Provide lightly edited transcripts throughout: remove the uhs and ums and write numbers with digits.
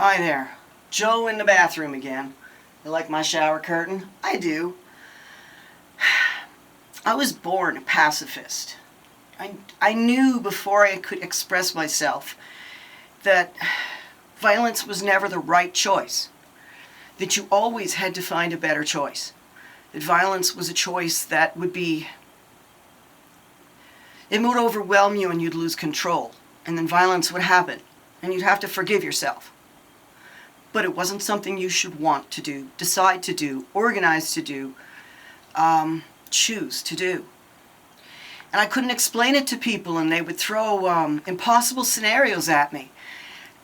Hi there. Joe in the bathroom again. You like my shower curtain? I do. I was born a pacifist. I knew before I could express myself that violence was never the right choice. That you always had to find a better choice. That violence was a choice that would overwhelm you and you'd lose control. And then violence would happen. And you'd have to forgive yourself. But it wasn't something you should want to do, decide to do, organize to do, choose to do. And I couldn't explain it to people, and they would throw impossible scenarios at me.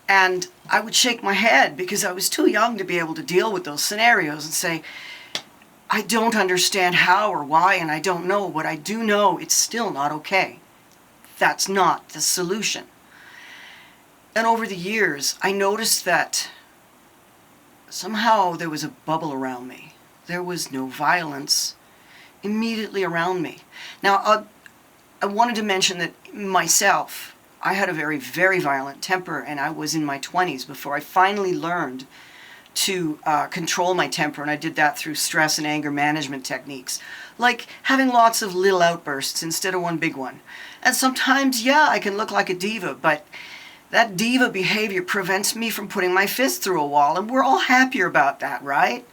And I would shake my head because I was too young to be able to deal with those scenarios and say, I don't understand how or why, and I don't know. What I do know, it's still not okay. That's not the solution. And over the years, I noticed that somehow there was a bubble around me. There was no violence immediately around me. Now, I wanted to mention that myself, I had a very, very violent temper, and I was in my 20s before I finally learned to control my temper, and I did that through stress and anger management techniques, like having lots of little outbursts instead of one big one. And sometimes, yeah, I can look like a diva, but that diva behavior prevents me from putting my fist through a wall, and we're all happier about that, right?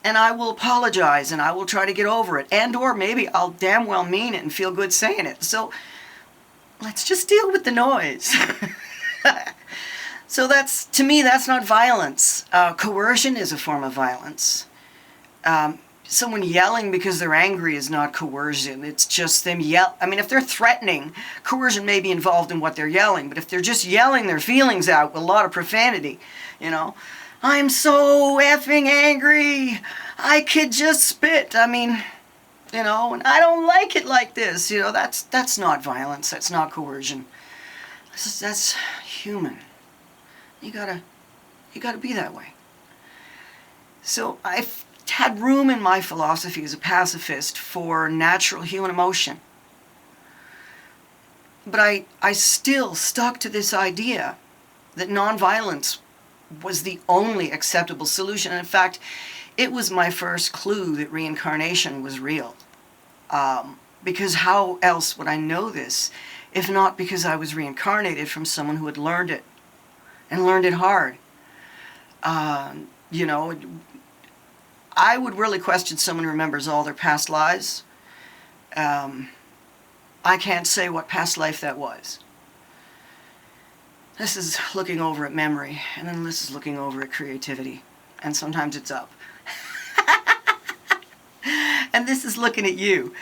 And I will apologize, and I will try to get over it, and or maybe I'll damn well mean it and feel good saying it. So let's just deal with the noise. So that's, to me, that's not violence. Coercion is a form of violence. Someone yelling because they're angry is not coercion. It's just them I mean, if they're threatening, coercion may be involved in what they're yelling. But if they're just yelling their feelings out with a lot of profanity, you know, I'm so effing angry, I could just spit. I mean, you know, and I don't like it like this. You know, that's not violence. That's not coercion. That's human. You gotta be that way. So I've had room in my philosophy as a pacifist for natural human emotion. But I still stuck to this idea that nonviolence was the only acceptable solution. And in fact, it was my first clue that reincarnation was real. Because how else would I know this if not because I was reincarnated from someone who had learned it and learned it hard? You know, I would really question someone who remembers all their past lives. I can't say what past life that was. This is looking over at memory, and then this is looking over at creativity, and sometimes it's up. And this is looking at you.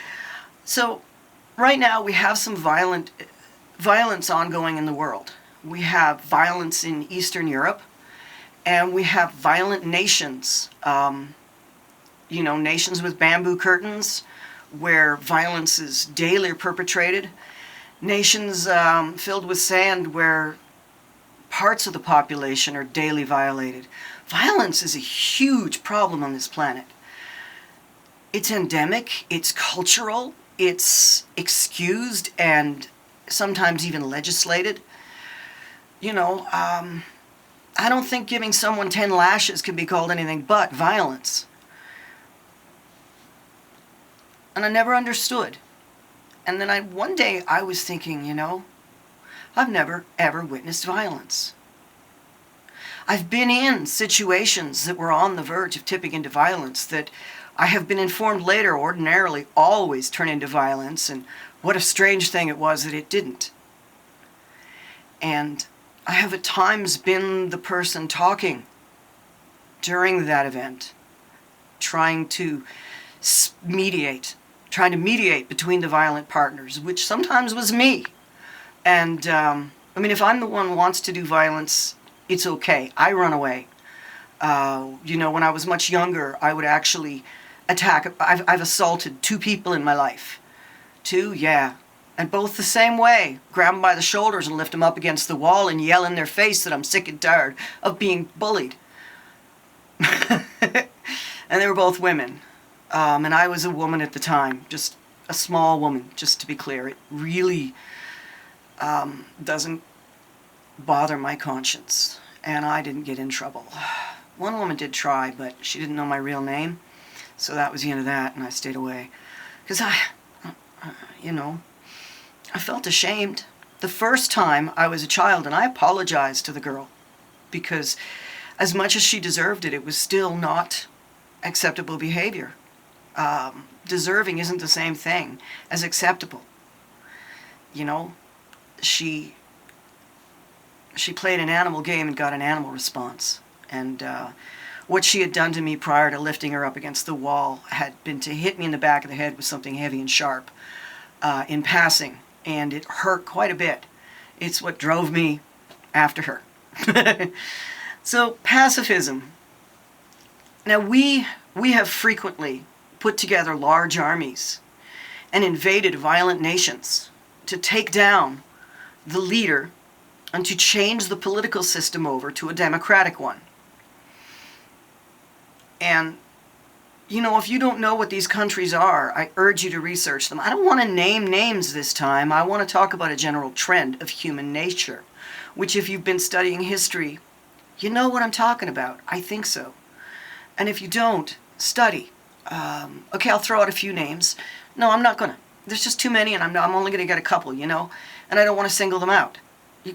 So right now we have some violence ongoing in the world. We have violence in Eastern Europe, and we have violent nations. You know, nations with bamboo curtains where violence is daily perpetrated. Nations filled with sand where parts of the population are daily violated. Violence is a huge problem on this planet. It's endemic, it's cultural, it's excused and sometimes even legislated. You know, I don't think giving someone 10 lashes can be called anything but violence. And I never understood. And then one day I was thinking, you know, I've never ever witnessed violence. I've been in situations that were on the verge of tipping into violence that I have been informed later ordinarily always turn into violence, and what a strange thing it was that it didn't. And I have at times been the person talking during that event, trying to mediate between the violent partners, which sometimes was me. And, I mean, if I'm the one who wants to do violence, it's okay. I run away. You know, when I was much younger, I would actually attack. I've assaulted 2 people in my life. 2, yeah. And both the same way. Grab them by the shoulders and lift them up against the wall and yell in their face that I'm sick and tired of being bullied. And they were both women. And I was a woman at the time, just a small woman, just to be clear. It really doesn't bother my conscience. and I didn't get in trouble. One woman did try, but she didn't know my real name, so that was the end of that, and I stayed away. Because I felt ashamed. The first time I was a child, and I apologized to the girl, because as much as she deserved it, it was still not acceptable behavior. Deserving isn't the same thing as acceptable. She played an animal game and got an animal response. And what she had done to me prior to lifting her up against the wall had been to hit me in the back of the head with something heavy and sharp in passing. And it hurt quite a bit. It's what drove me after her. So, pacifism. Now, we have frequently put together large armies and invaded violent nations to take down the leader and to change the political system over to a democratic one. And, if you don't know what these countries are, I urge you to research them. I don't want to name names this time. I want to talk about a general trend of human nature, which if you've been studying history, you know what I'm talking about. I think so. And if you don't, study. Okay, I'll throw out a few names. No, I'm not going to. There's just too many, and I'm only going to get a couple, and I don't want to single them out.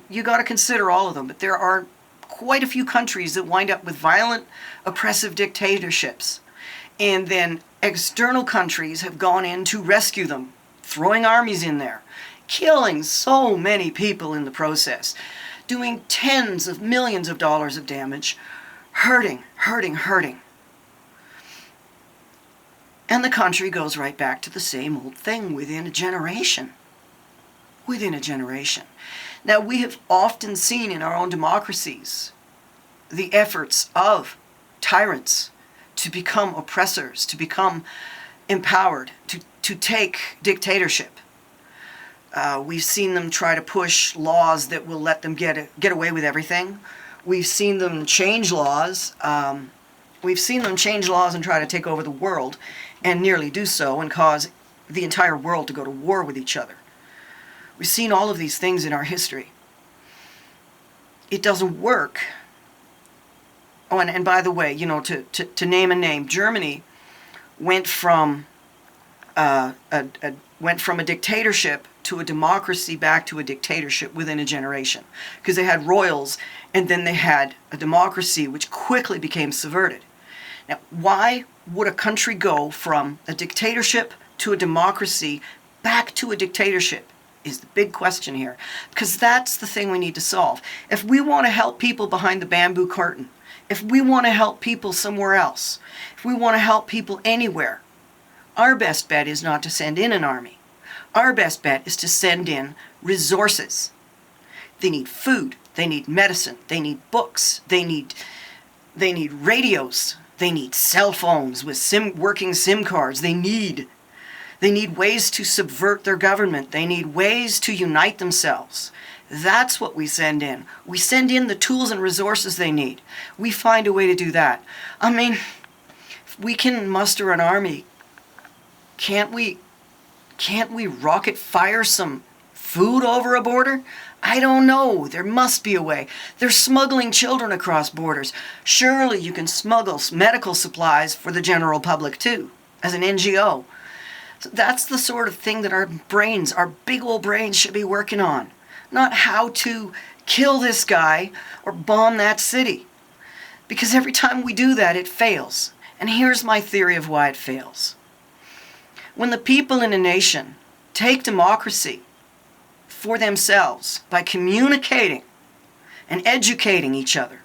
You got to consider all of them, but there are quite a few countries that wind up with violent, oppressive dictatorships. And then external countries have gone in to rescue them, throwing armies in there, killing so many people in the process, doing tens of millions of dollars of damage, hurting. And the country goes right back to the same old thing within a generation. Now, we have often seen in our own democracies the efforts of tyrants to become oppressors, to become empowered, to take dictatorship. We've seen them try to push laws that will let them get away with everything. We've seen them change laws. We've seen them change laws and try to take over the world, and nearly do so, and cause the entire world to go to war with each other. We've seen all of these things in our history. It doesn't work. Oh, and by the way, to name a name, Germany went from a dictatorship to a democracy back to a dictatorship within a generation, because they had royals and then they had a democracy which quickly became subverted. Now, why would a country go from a dictatorship to a democracy back to a dictatorship is the big question here, because that's the thing we need to solve. If we want to help people behind the bamboo curtain, if we want to help people somewhere else, if we want to help people anywhere, our best bet is not to send in an army. Our best bet is to send in resources. They need food, they need medicine, they need books, they need radios, they need cell phones with working SIM cards, they need ways to subvert their government, they need ways to unite themselves. That's what we send in. We send in the tools and resources they need. We find a way to do that. I mean, if we can muster an army, can't we rocket fire some food over a border? I don't know. There must be a way. They're smuggling children across borders. Surely you can smuggle medical supplies for the general public too, as an NGO. So that's the sort of thing that our big old brains should be working on. Not how to kill this guy or bomb that city. Because every time we do that, it fails. And here's my theory of why it fails. When the people in a nation take democracy for themselves by communicating and educating each other,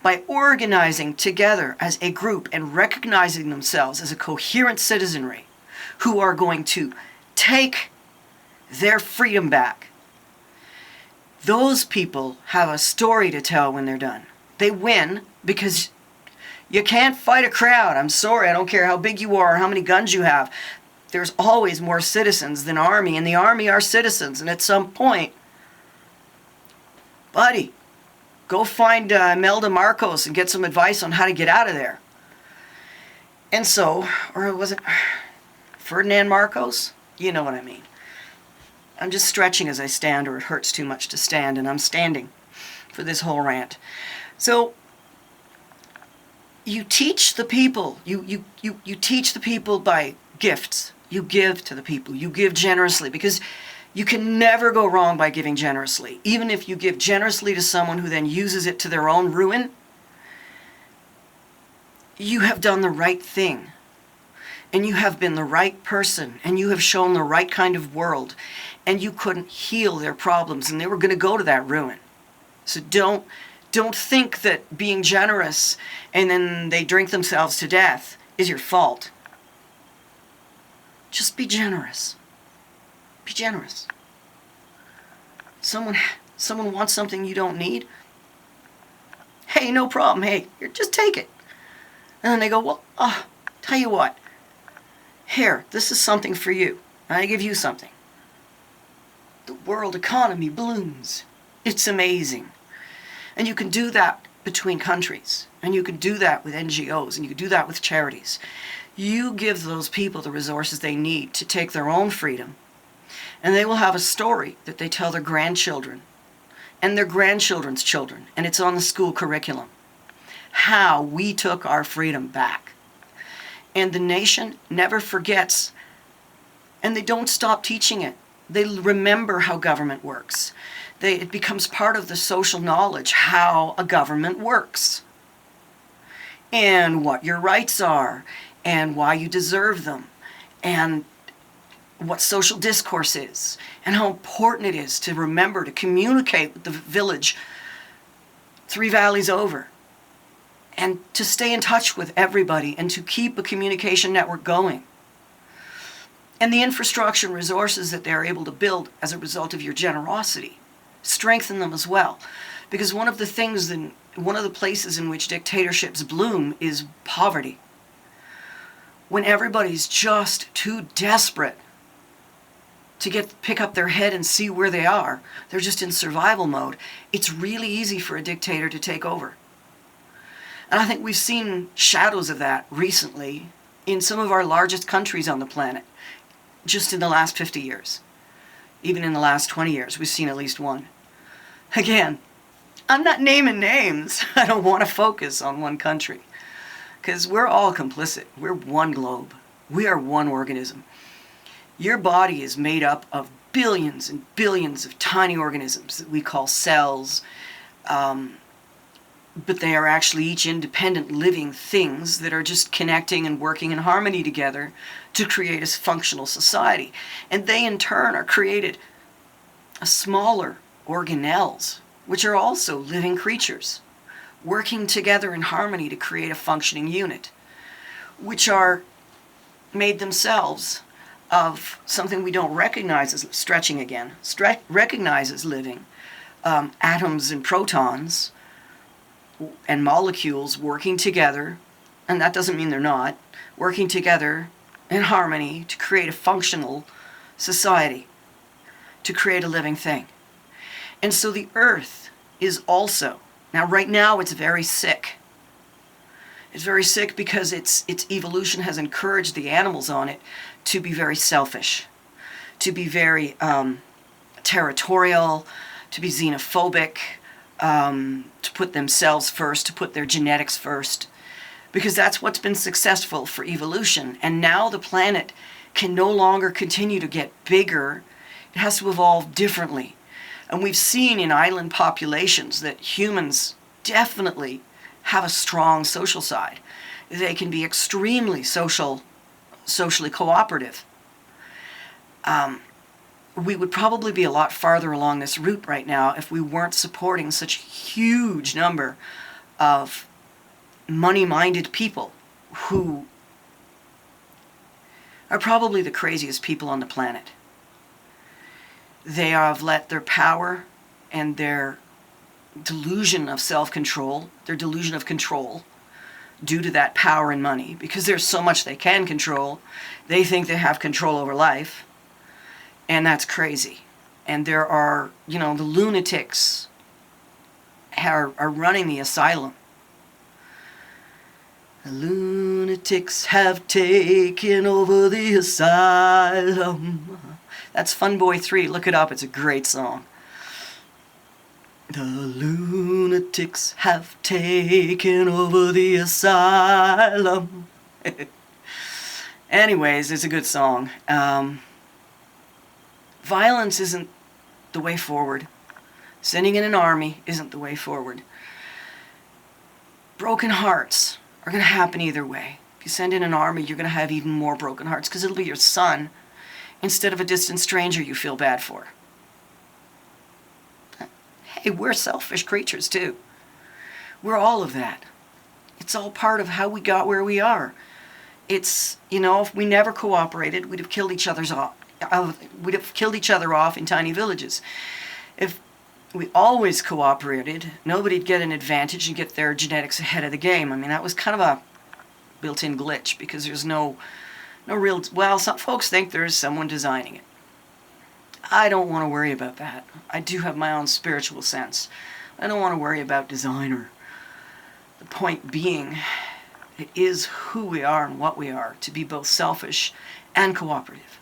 by organizing together as a group and recognizing themselves as a coherent citizenry who are going to take their freedom back, those people have a story to tell when they're done. They win because you can't fight a crowd. I'm sorry, I don't care how big you are or how many guns you have. There's always more citizens than army, and the army are citizens. And at some point, buddy, go find Imelda Marcos and get some advice on how to get out of there. And so, or was it Ferdinand Marcos? You know what I mean. I'm just stretching as I stand, or it hurts too much to stand, and I'm standing. for this whole rant. So you teach the people, you teach the people by gifts. You give to the people. You give generously, because you can never go wrong by giving generously. Even if you give generously to someone who then uses it to their own ruin, you have done the right thing. And you have been the right person. And you have shown the right kind of world. And you couldn't heal their problems. And they were going to go to that ruin. So don't think that being generous and then they drink themselves to death is your fault. Just be generous. Be generous. Someone wants something you don't need. Hey, no problem. Hey, here, just take it. And then they go, well, tell you what. Here, this is something for you. I give you something. The world economy blooms. It's amazing. And you can do that between countries. And you can do that with NGOs. And you can do that with charities. You give those people the resources they need to take their own freedom. And they will have a story that they tell their grandchildren and their grandchildren's children. And it's on the school curriculum. How we took our freedom back. And the nation never forgets. And they don't stop teaching it. They remember how government works. It becomes part of the social knowledge how a government works. And what your rights are. And why you deserve them. And what social discourse is. And how important it is to remember to communicate with the village 3 valleys over. And to stay in touch with everybody and to keep a communication network going. And the infrastructure and resources that they're able to build as a result of your generosity. Strengthen them as well. Because one of the places in which dictatorships bloom is poverty. When everybody's just too desperate to pick up their head and see where they are, they're just in survival mode, it's really easy for a dictator to take over. And I think we've seen shadows of that recently in some of our largest countries on the planet, just in the last 50 years. Even in the last 20 years, we've seen at least one. Again, I'm not naming names. I don't want to focus on one country. Because we're all complicit. We're one globe. We are one organism. Your body is made up of billions and billions of tiny organisms that we call cells. But they are actually each independent living things that are just connecting and working in harmony together to create a functional society. And they in turn are created smaller organelles, which are also living creatures, working together in harmony to create a functioning unit, which are made themselves of something we don't recognize as stretching again, recognize as living, atoms and protons and molecules working together, and that doesn't mean they're not, working together in harmony to create a functional society, to create a living thing. And so the earth is also, now right now it's very sick. It's very sick because its evolution has encouraged the animals on it to be very selfish, to be very territorial, to be xenophobic, to put themselves first, to put their genetics first, because that's what's been successful for evolution. And now the planet can no longer continue to get bigger. It has to evolve differently. And we've seen in island populations that humans definitely have a strong social side. They can be extremely socially cooperative. We would probably be a lot farther along this route right now if we weren't supporting such a huge number of money-minded people who are probably the craziest people on the planet. They have let their power and their delusion of self-control, their delusion of control, due to that power and money, because there's so much they can control, they think they have control over life, and that's crazy. And there are, the lunatics are running the asylum. The lunatics have taken over the asylum. That's Fun Boy 3. Look it up. It's a great song. The lunatics have taken over the asylum. Anyways, it's a good song. Violence isn't the way forward. Sending in an army isn't the way forward. Broken hearts are going to happen either way. If you send in an army, you're going to have even more broken hearts because it'll be your son instead of a distant stranger you feel bad for. Hey, we're selfish creatures too. We're all of that. It's all part of how we got where we are. It's, if we never cooperated, we'd have killed each other off in tiny villages. If we always cooperated, nobody'd get an advantage and get their genetics ahead of the game. I mean, that was kind of a built-in glitch because there's no real, well, some folks think there's someone designing it. I don't want to worry about that. I do have my own spiritual sense. I don't want to worry about designer. The point being, it is who we are and what we are to be both selfish and cooperative.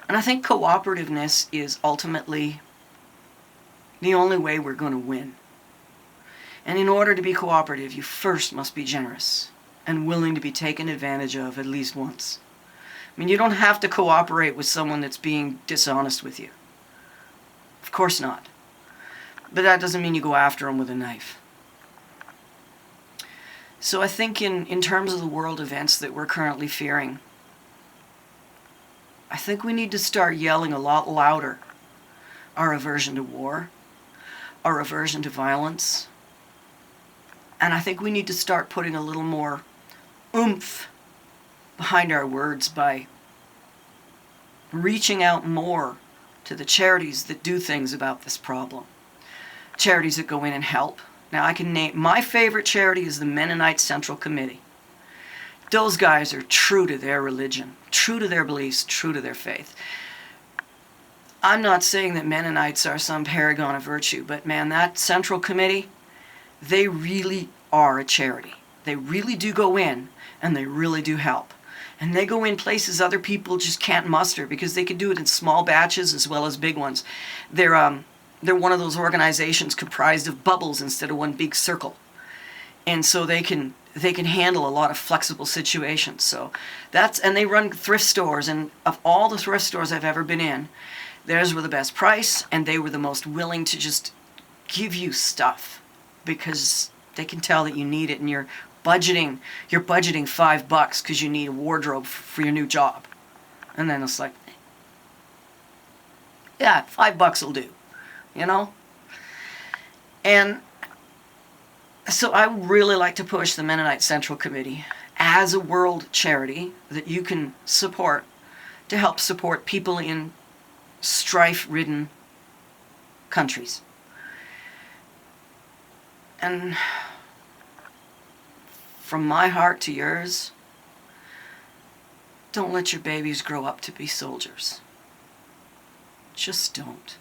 And I think cooperativeness is ultimately the only way we're going to win. And in order to be cooperative, you first must be generous and willing to be taken advantage of at least once. I mean, you don't have to cooperate with someone that's being dishonest with you. Of course not. But that doesn't mean you go after them with a knife. So I think in terms of the world events that we're currently fearing, I think we need to start yelling a lot louder our aversion to war, our aversion to violence, and I think we need to start putting a little more oomph behind our words by reaching out more to the charities that do things about this problem. Charities that go in and help. Now I can name, my favorite charity is the Mennonite Central Committee. Those guys are true to their religion, true to their beliefs, true to their faith. I'm not saying that Mennonites are some paragon of virtue, but man, that Central Committee, they really are a charity. They really do go in and they really do help. And they go in places other people just can't muster because they can do it in small batches as well as big ones. They're one of those organizations comprised of bubbles instead of one big circle. And so they can handle a lot of flexible situations. So and they run thrift stores, and of all the thrift stores I've ever been in, theirs were the best price, and they were the most willing to just give you stuff because they can tell that you need it, and you're budgeting $5 because you need a wardrobe for your new job. And then it's like, yeah, $5 will do, And so I would really like to push the Mennonite Central Committee as a world charity that you can support to help support people in strife-ridden countries. And from my heart to yours, don't let your babies grow up to be soldiers. Just don't.